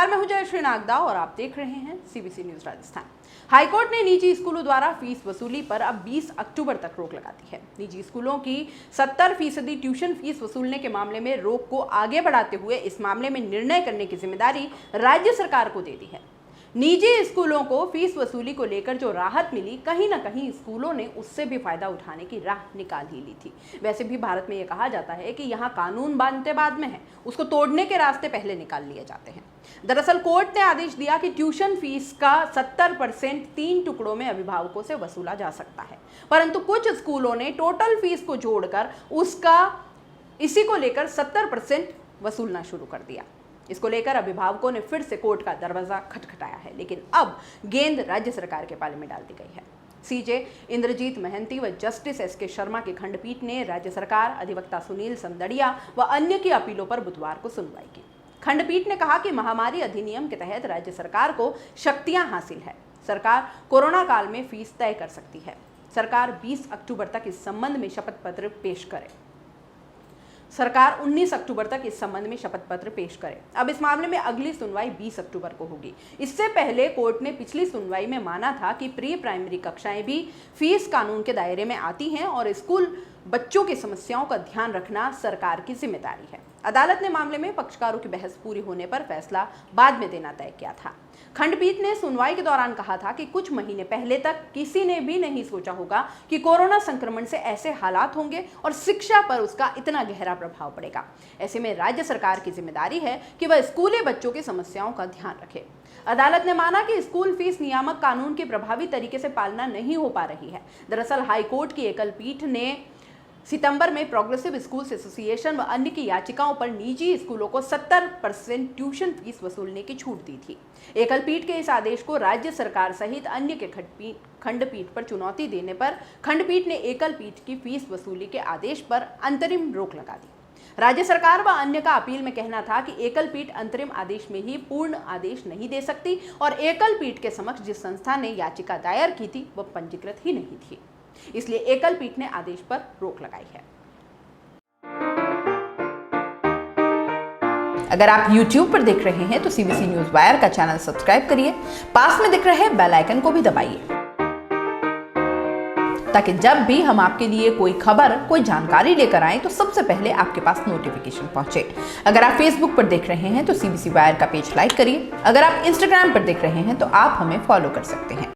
नमस्कार, मैं हूं जयश्री नागदा और आप देख रहे हैं सीबीसी न्यूज राजस्थान। हाईकोर्ट ने निजी स्कूलों द्वारा फीस वसूली पर अब 20 अक्टूबर तक रोक लगा दी है। निजी स्कूलों की 70% ट्यूशन फीस वसूलने के मामले में रोक को आगे बढ़ाते हुए इस मामले में निर्णय करने की जिम्मेदारी राज्य सरकार को दे दी है। निजी स्कूलों को फीस वसूली को लेकर जो राहत मिली, कहीं ना कहीं स्कूलों ने उससे भी फायदा उठाने की राह निकाल ही ली थी। वैसे भी भारत में यह कहा जाता है कि यहाँ कानून बनते बाद में है, उसको तोड़ने के रास्ते पहले निकाल लिए जाते हैं। दरअसल कोर्ट ने आदेश दिया कि ट्यूशन फीस का 70% 3 टुकड़ों में अभिभावकों से वसूला जा सकता है, परंतु कुछ स्कूलों ने टोटल फीस को जोड़कर इसी को लेकर 70% वसूलना शुरू कर दिया। इसको लेकर अभिभावकों ने फिर से कोर्ट का दरवाजा खटखटाया है, लेकिन अब गेंद राज्य सरकार के पाले में डाल दी गई है। सीजे इंद्रजीत महंती व जस्टिस एस के शर्मा की खंडपीठ ने राज्य सरकार, अधिवक्ता सुनील संदड़िया व अन्य की अपीलों पर बुधवार को सुनवाई की। खंडपीठ ने कहा कि महामारी अधिनियम के तहत राज्य सरकार को शक्तियां हासिल है। सरकार कोरोना काल में फीस तय कर सकती है। सरकार 20 अक्टूबर तक इस संबंध में शपथ पत्र पेश करे। सरकार 19 अक्टूबर तक इस संबंध में शपथ पत्र पेश करे। अब इस मामले में अगली सुनवाई 20 अक्टूबर को होगी। इससे पहले कोर्ट ने पिछली सुनवाई में माना था कि प्री प्राइमरी कक्षाएं भी फीस कानून के दायरे में आती हैं और स्कूल बच्चों की समस्याओं का ध्यान रखना सरकार की जिम्मेदारी है। अदालत ने मामले में पक्षकारों की बहस पूरी होने पर फैसला बाद में देना तय किया था। खंडपीठ ने सुनवाई के दौरान कहा था कि कुछ महीने पहले तक किसी ने भी नहीं सोचा होगा कि कोरोना संक्रमण से ऐसे हालात होंगे और शिक्षा पर उसका इतना गहरा प्रभाव पड़ेगा। ऐसे में राज्य सरकार की जिम्मेदारी है कि वह स्कूली बच्चों की समस्याओं का ध्यान रखे। अदालत ने माना कि स्कूल फीस नियामक कानून की प्रभावी तरीके से पालना नहीं हो पा रही है। दरअसल हाईकोर्ट की एकल पीठ ने सितंबर में प्रोग्रेसिव स्कूल्स एसोसिएशन व अन्य की याचिकाओं पर निजी स्कूलों को 70% ट्यूशन फीस वसूलने की छूट दी थी। एकल पीठ के इस आदेश को राज्य सरकार सहित अन्य के खंडपीठ पर चुनौती देने पर खंडपीठ ने एकल पीठ की फीस वसूली के आदेश पर अंतरिम रोक लगा दी। राज्य सरकार व अन्य का अपील में कहना था कि एकल पीठ अंतरिम आदेश में ही पूर्ण आदेश नहीं दे सकती और एकल पीठ के समक्ष जिस संस्था ने याचिका दायर की थी वह पंजीकृत ही नहीं थी, इसलिए एकल पीठ ने आदेश पर रोक लगाई है। अगर आप YouTube पर देख रहे हैं तो सीबीसी न्यूज वायर का चैनल सब्सक्राइब करिए, पास में दिख रहे बेल आइकन को भी दबाइए, ताकि जब भी हम आपके लिए कोई खबर, कोई जानकारी लेकर आए तो सबसे पहले आपके पास नोटिफिकेशन पहुंचे। अगर आप Facebook पर देख रहे हैं तो सीबीसी वायर का पेज लाइक करिए। अगर आप Instagram पर देख रहे हैं तो आप हमें फॉलो कर सकते हैं।